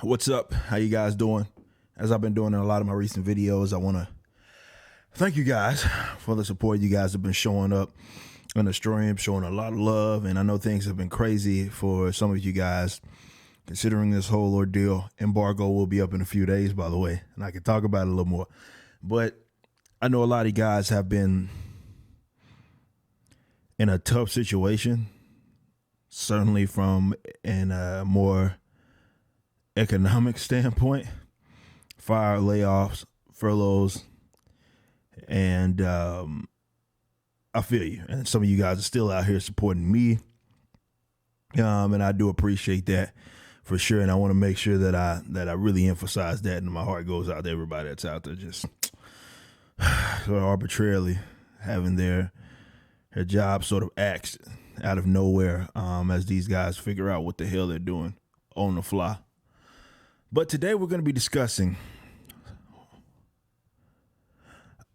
What's up? How you guys doing? As I've been doing in a lot of my recent videos, I want to thank you guys for the support you guys have been showing up on the stream, showing a lot of love. And I know things have been crazy for some of you guys, considering this whole ordeal. Embargo will be up in a few days, by the way, and I can talk about it a little more. But I know a lot of you guys have been in a tough situation, certainly from a more economic standpoint, fire layoffs, furloughs, and I feel you. And some of you guys are still out here supporting me, and I do appreciate that for sure. And I want to make sure that I really emphasize that, and my heart goes out to everybody that's out there just sort of arbitrarily having their job sort of axed out of nowhere, as these guys figure out what the hell they're doing on the fly. But today we're going to be discussing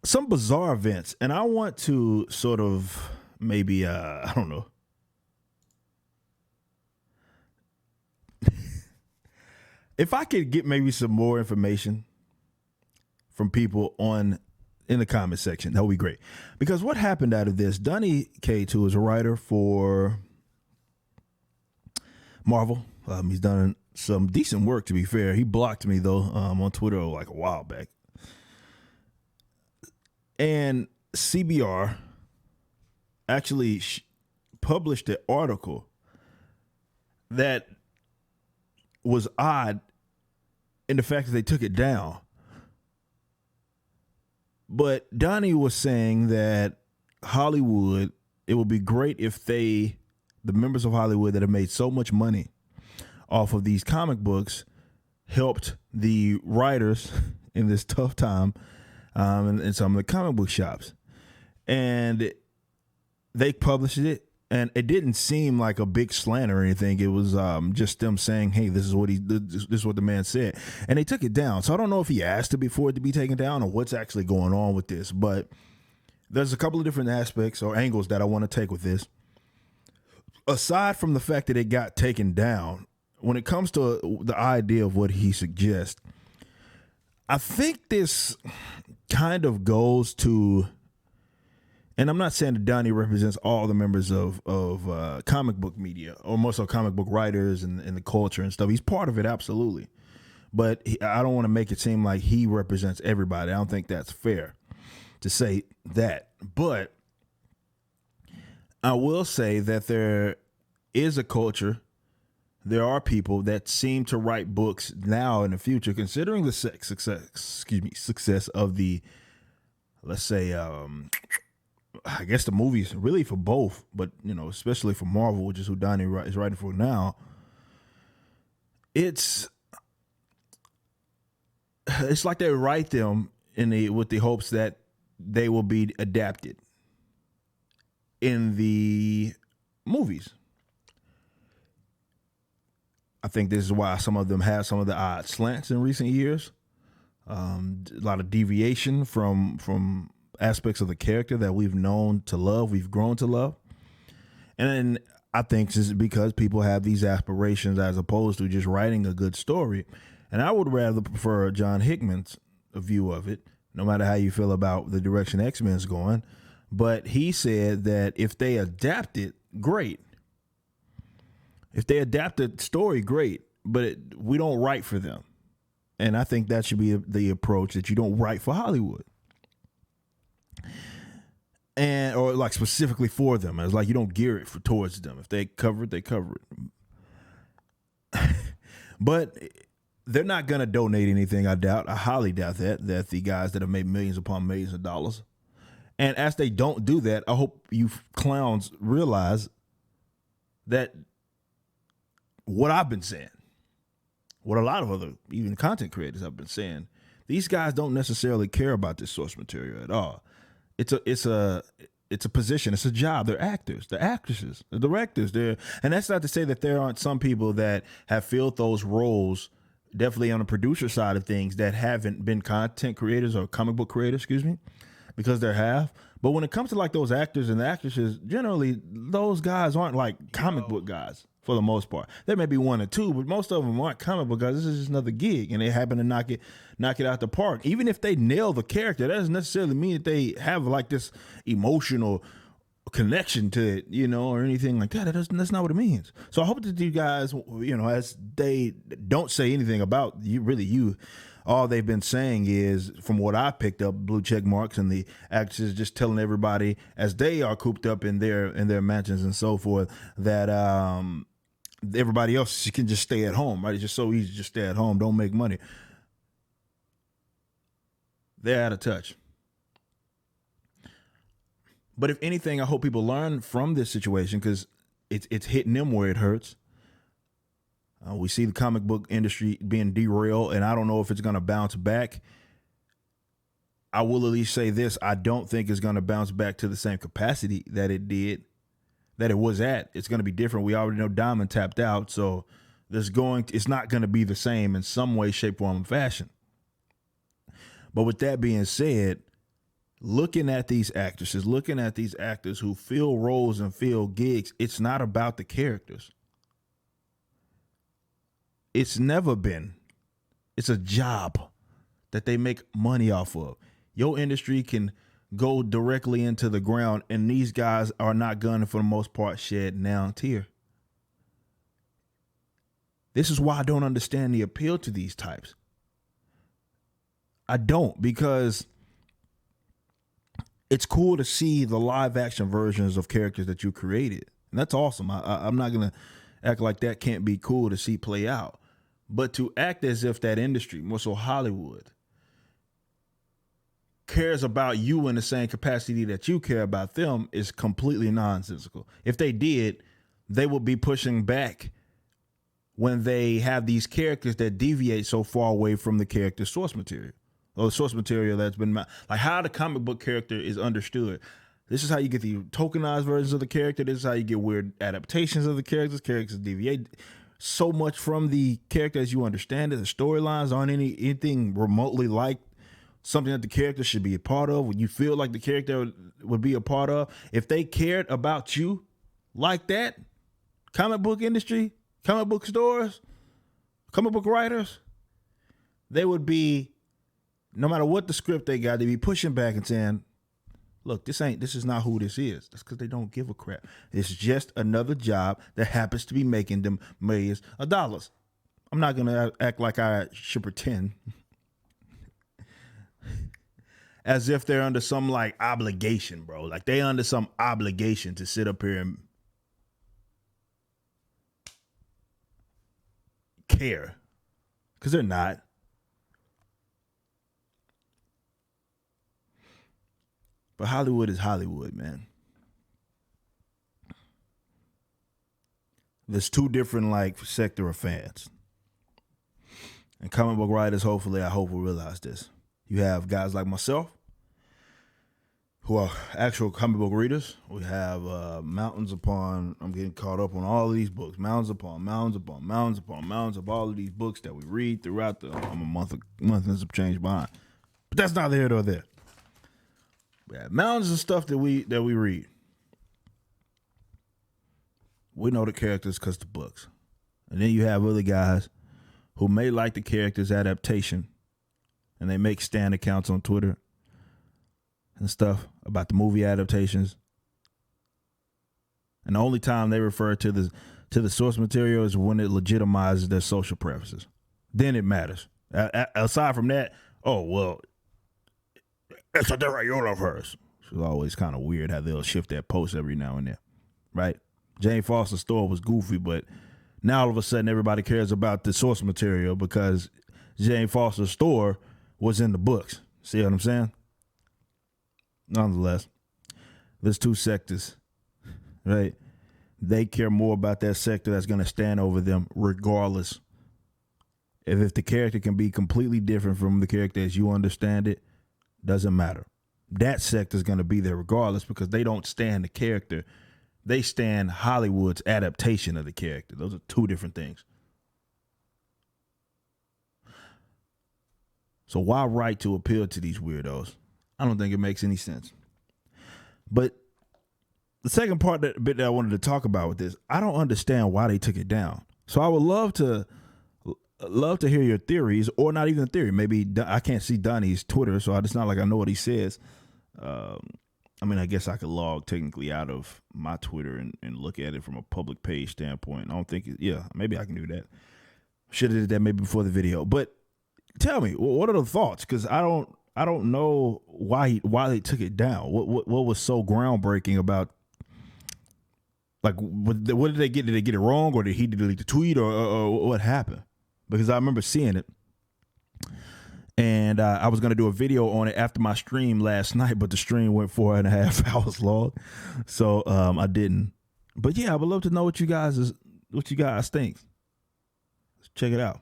some bizarre events, and I want to sort of maybe, I don't know, if I could get maybe some more information from people in the comment section, that would be great. Because what happened out of this, Donny Cates, who is a writer for Marvel, he's done some decent work, to be fair. He blocked me, though, on Twitter like a while back. And CBR actually published an article that was odd in the fact that they took it down. But Donnie was saying that Hollywood, it would be great if the members of Hollywood that have made so much money off of these comic books, helped the writers in this tough time, in some of the comic book shops. And they published it, and it didn't seem like a big slant or anything. It was just them saying, hey, this is what the man said. And they took it down. So I don't know if he asked it before it to be taken down or what's actually going on with this. But there's a couple of different aspects or angles that I want to take with this. Aside from the fact that it got taken down, when it comes to the idea of what he suggests, I think this kind of goes to, and I'm not saying that Donnie represents all the members of comic book media, or most of comic book writers and the culture and stuff. He's part of it, absolutely. But I don't want to make it seem like he represents everybody. I don't think that's fair to say that. But I will say that there is a culture. There are people that seem to write books now in the future, considering the success of the, let's say, I guess the movies, really for both, but especially for Marvel, which is who Donnie is writing for now. It's like they write them with the hopes that they will be adapted in the movies. I think this is why some of them have some of the odd slants in recent years. A lot of deviation from aspects of the character that we've known to love, we've grown to love. And I think this is because people have these aspirations as opposed to just writing a good story. And I would rather prefer John Hickman's view of it, no matter how you feel about the direction X-Men's going. But he said that if they adapt it, great. If they adapt the story, great, but we don't write for them. And I think that should be the approach, that you don't write for Hollywood. Or like specifically for them. It's like you don't gear it towards them. If they cover it, they cover it. But they're not going to donate anything, I doubt. I highly doubt that the guys that have made millions upon millions of dollars. And as they don't do that, I hope you clowns realize that what I've been saying, what a lot of other even content creators have been saying, these guys don't necessarily care about this source material at all. It's a position, it's a job. They're actors, they're actresses, they're directors. And that's not to say that there aren't some people that have filled those roles, definitely on the producer side of things, that haven't been content creators or comic book creators, because there have. But when it comes to like those actors and the actresses, generally those guys aren't like comic book guys for the most part. There may be one or two, but most of them aren't coming because this is just another gig and they happen to knock it out the park. Even if they nail the character, that doesn't necessarily mean that they have like this emotional connection to it, or anything like that. That's not what it means. So I hope that you guys, as they don't say anything about you, all they've been saying is, from what I picked up, blue check marks, and the actors just telling everybody as they are cooped up in their mansions and so forth that everybody else can just stay at home, right? It's just so easy to just stay at home, don't make money. They're out of touch. But if anything, I hope people learn from this situation because it's hitting them where it hurts. We see the comic book industry being derailed, and I don't know if it's going to bounce back. I will at least say this. I don't think it's going to bounce back to the same capacity that it was at. It's going to be different. We already know Diamond tapped out, so it's not going to be the same in some way, shape, form, and fashion. But with that being said, looking at these actresses, looking at these actors who fill roles and fill gigs, it's not about the characters. It's never been. It's a job that they make money off of. Your industry can go directly into the ground, and these guys are not gonna, for the most part, shed now tear. This is why I don't understand the appeal to these types. I don't, because it's cool to see the live action versions of characters that you created. And that's awesome. I'm not going to act like that can't be cool to see play out. But to act as if that industry, more so Hollywood, cares about you in the same capacity that you care about them is completely nonsensical. If they did, they would be pushing back when they have these characters that deviate so far away from the character source material. Or the source material that's been, like how the comic book character is understood. This is how you get the tokenized versions of the character. This is how you get weird adaptations of the characters. Characters deviate so much from the character as you understand it. The storylines aren't anything remotely like something that the character should be a part of, what you feel like the character would be a part of. If they cared about you like that, comic book industry, comic book stores, comic book writers, they would be, no matter what the script they got, they be pushing back and saying, look, this is not who this is. That's because they don't give a crap. It's just another job that happens to be making them millions of dollars. I'm not going to act like I should pretend as if they're under some like obligation, bro. Like they under some obligation to sit up here and care, because they're not. But Hollywood is Hollywood, man. There's two different like sector of fans. And comic book writers, I hope will realize this. You have guys like myself who are actual comic book readers. We have mountains upon, I'm getting caught up on all of these books. Mountains upon mountains upon mountains upon mountains of all of these books that we read throughout I'm a month and some change behind. But that's neither here nor there. Yeah, mountains of stuff that we read. We know the characters because the books. And then you have other guys who may like the character's adaptation, and they make stan accounts on Twitter and stuff about the movie adaptations. And the only time they refer to the source material is when it legitimizes their social preferences. Then it matters. Aside from that, oh, well, it's a different universe. It's always kind of weird how they'll shift that post every now and then, right? Jane Foster's story was goofy, but now all of a sudden everybody cares about the source material because Jane Foster's story was in the books. See what I'm saying? Nonetheless, there's two sectors, right? They care more about that sector that's going to stand over them regardless. If the character can be completely different from the character as you understand it, doesn't matter. That sector is going to be there regardless because they don't stand the character. They stand Hollywood's adaptation of the character. Those are two different things. So why write to appeal to these weirdos? I don't think it makes any sense. But the second bit that I wanted to talk about with this, I don't understand why they took it down. So I would love to hear your theories, or not even a theory. Maybe I can't see Donny's Twitter, so it's not like I know what he says. I mean, I guess I could log technically out of my Twitter and look at it from a public page standpoint. I don't think, maybe I can do that. Should have did that maybe before the video. But tell me, what are the thoughts? Because I don't know why they took it down. What was so groundbreaking about? Like, what did they get? Did they get it wrong, or did he delete the tweet, or what happened? Because I remember seeing it. And I was going to do a video on it after my stream last night, but the stream went 4.5 hours long. So I didn't. But yeah, I would love to know what you guys think. Let's check it out.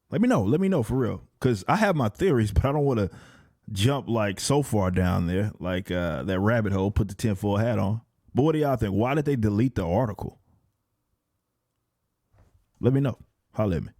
Let me know for real. Because I have my theories, but I don't want to jump like so far down there, like that rabbit hole, put the tinfoil hat on. But what do y'all think? Why did they delete the article? Let me know. Holler at me.